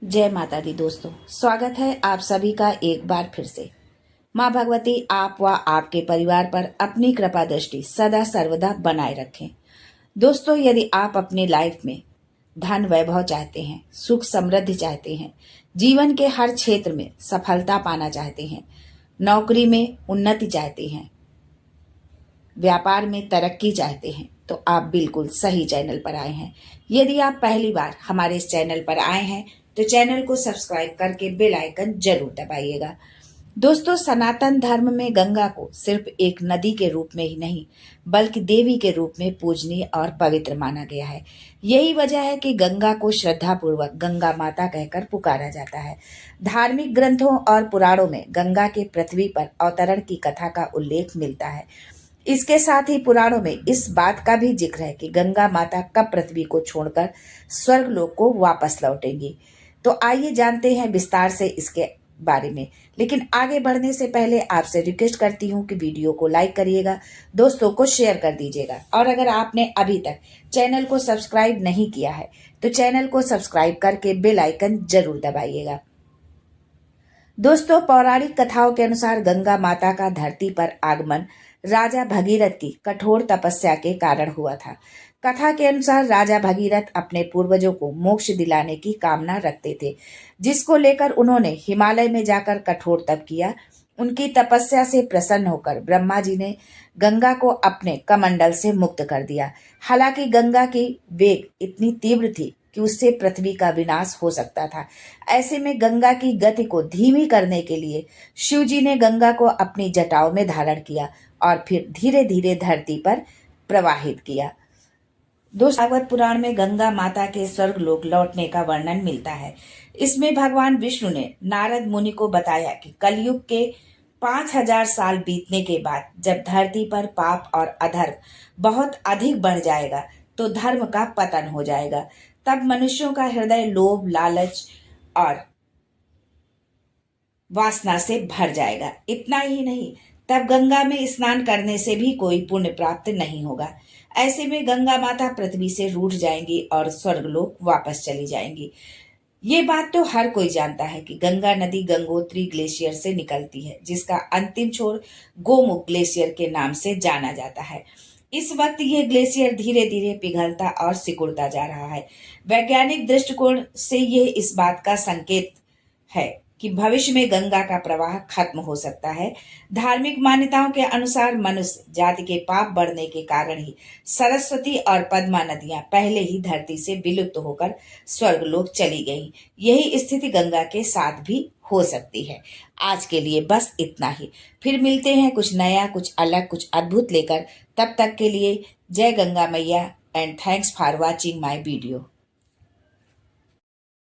जय माता दी दोस्तों, स्वागत है आप सभी का एक बार फिर से। माँ भगवती आप व आपके परिवार पर अपनी कृपा दृष्टि सदा सर्वदा बनाए रखें। दोस्तों, यदि आप अपनी लाइफ में धन वैभव चाहते हैं, सुख समृद्धि चाहते हैं, जीवन के हर क्षेत्र में सफलता पाना चाहते हैं, नौकरी में उन्नति चाहते हैं, व्यापार में तरक्की चाहते हैं, तो आप बिल्कुल सही चैनल पर आए हैं। यदि आप पहली बार हमारे इस चैनल पर आए हैं तो चैनल को सब्सक्राइब करके बेल आइकन जरूर दबाइएगा। दोस्तों, सनातन धर्म में गंगा को सिर्फ एक नदी के रूप में ही नहीं बल्कि देवी के रूप में पूजनीय और पवित्र माना गया है। यही वजह है कि गंगा को श्रद्धा पूर्वक गंगा माता कहकर पुकारा जाता है। धार्मिक ग्रंथों और पुराणों में गंगा के पृथ्वी पर अवतरण की कथा का उल्लेख मिलता है। इसके साथ ही पुराणों में इस बात का भी जिक्र है कि गंगा माता कब पृथ्वी को छोड़कर स्वर्ग लोक को वापस लौटेंगी। तो आइए जानते हैं विस्तार से इसके बारे में। लेकिन आगे बढ़ने से पहले आपसे रिक्वेस्ट करती हूँ कि वीडियो को लाइक करिएगा, दोस्तों को शेयर कर दीजिएगा, और अगर आपने अभी तक चैनल को सब्सक्राइब नहीं किया है तो चैनल को सब्सक्राइब करके बेल आइकन जरूर दबाइएगा। दोस्तों, पौराणिक कथाओं के अनुसार गंगा माता का धरती पर आगमन राजा भगीरथ की कठोर तपस्या के कारण हुआ था। कथा के अनुसार राजा भगीरथ अपने पूर्वजों को मोक्ष दिलाने की कामना रखते थे, जिसको लेकर उन्होंने हिमालय में जाकर कठोर तप किया। उनकी तपस्या से प्रसन्न होकर ब्रह्मा जी ने गंगा को अपने कमंडल से मुक्त कर दिया। हालांकि गंगा की वेग इतनी तीव्र थी कि उससे पृथ्वी का विनाश हो सकता था। ऐसे में गंगा की गति को धीमी करने के लिए शिव जी ने गंगा को अपनी जटाओं में धारण किया और फिर धीरे धीरे धरती पर प्रवाहित किया। भागवत पुराण में गंगा माता के स्वर्ग लोक लौटने का वर्णन मिलता है। इसमें भगवान विष्णु ने नारद मुनि को बताया कि कलयुग के 5000 साल बीतने के बाद जब धरती पर पाप और अधर्म बहुत अधिक बढ़ जाएगा तो धर्म का पतन हो जाएगा। तब मनुष्यों का हृदय लोभ, लालच और वासना से भर जाएगा। इतना ही नहीं, तब गंगा में स्नान करने से भी कोई पुण्य प्राप्त नहीं होगा। ऐसे में गंगा माता पृथ्वी से रूठ जाएंगी और स्वर्गलोक वापस चली जाएंगी। ये बात तो हर कोई जानता है कि गंगा नदी गंगोत्री ग्लेशियर से निकलती है, जिसका अंतिम छोर गोमुख ग्लेशियर के नाम से जाना जाता है। इस वक्त ये ग्लेशियर धीरे धीरे पिघलता और सिकुड़ता जा रहा है। वैज्ञानिक दृष्टिकोण से ये इस बात का संकेत है कि भविष्य में गंगा का प्रवाह खत्म हो सकता है। धार्मिक मान्यताओं के अनुसार मनुष्य जाति के पाप बढ़ने के कारण ही सरस्वती और पद्मा नदियां पहले ही धरती से विलुप्त होकर स्वर्गलोक चली गईं। यही स्थिति गंगा के साथ भी हो सकती है। आज के लिए बस इतना ही। फिर मिलते हैं कुछ नया, कुछ अलग, कुछ अद्भुत लेकर। तब तक के लिए जय गंगा मैया and thanks for watching my video.